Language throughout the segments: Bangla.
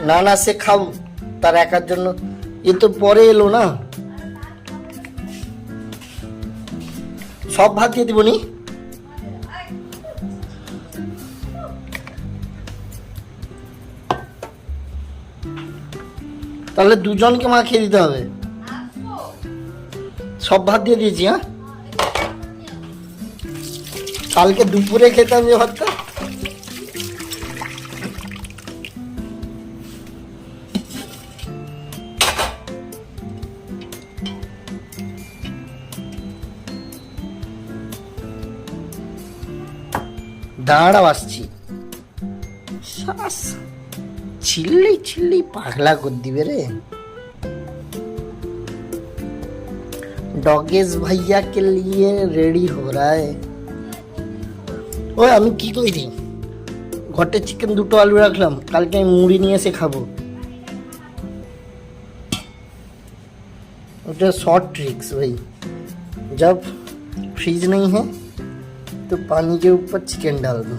না না সে খাও, তার একার জন্য, এ তো পরে এলো না। সব ভাত দিয়ে দিব নি? তাহলে দুজনকে মাখিয়ে দিতে হবে। সব ভাত দিয়ে দিয়েছি। হ্যাঁ, কালকে দুপুরে খেতে হবে ভাতটা। দাঁড়াও আসছি। চিল্লি চিল্লি পাগলা कर दिबे रे। डॉगेज भैया के लिए रेडी हो रहा है। ওই আমি কি কইছি, ঘটে চিকেন দুটো আলু রাখলাম, কালকে আমি মুড়ি নিয়ে এসে খাবো। ওটা शॉर्ट ट्रिक्स भाई, जब फ्रीज नहीं है तो पानी के ऊपर चिकन डाल दो,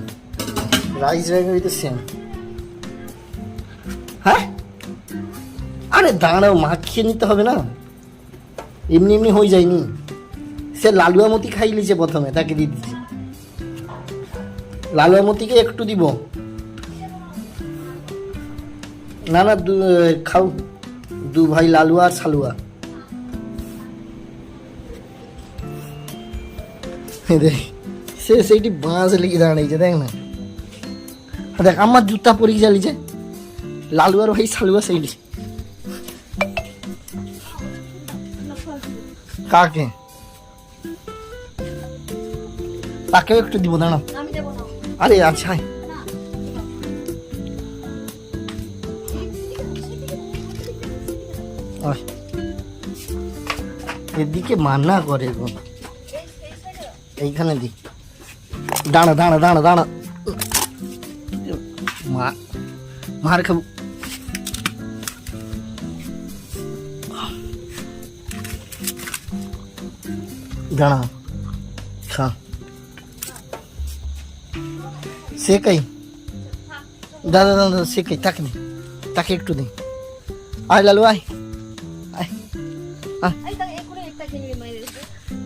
राइस रहेगा भी तो सेम। হ্যাঁ, আরে দাঁড়াও, মাখিয়ে নিতে হবে না, এমনি এমনি হয়ে যায়নি। সে লালুয়া মতি খাইলিছে প্রথমে, তাকে দিয়ে দিচ্ছি। লালুয়া মতিকে একটু দিব না, না খাও, দু ভাই লালুয়া আর সালুয়া। সে সেইটি বাঁশ লেগে দাঁড়াইছে, দেখ না, দেখ আমার জুতা পরে চালিছে। লালুয়ার ভাই সালুয়া সেইটি। কাকে? তাকেও একটু দিব, দাঁড়া। আরে আচ্ছা, এদিকে মানা করে গো, এইখানে দি। দাঁড়া দাঁড়া দাঁড়া দাঁড়া, মার খাবো। দাঁড়া খা, সে কাই দাদা দাদা, সে কাই, তাকে দে, তাকে একটু দে। আয় লালু, আয় আয় আয়,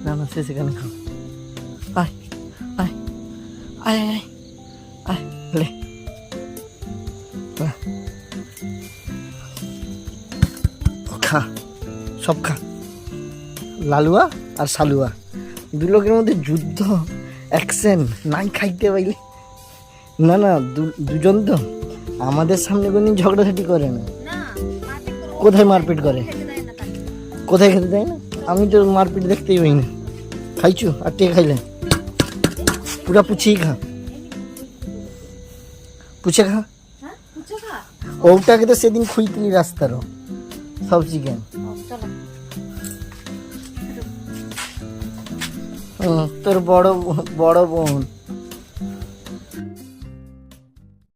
না না সে সেখানে খাও। আয় আয় আয় আয় আয়, লে খা, সব খা। লালুয়া আর সালুয়া দু লোকের মধ্যে যুদ্ধ, অ্যাকশন নাই খাইতে পাইলে। না না, দুজন তো আমাদের সামনে কোনো ঝগড়াঝাটি করে না। কোথায় মারপিট করে? কোথায় খেতে দেয় না? আমি তো মারপিট দেখতেই পাই না। খাইছু আর টেকে খাইলে পুরা পুছিয়ে খা, পুছে খা। ওটাকে তো সেদিন খুঁইতলি রাস্তারও সব চিকেন। তোর বড় বোন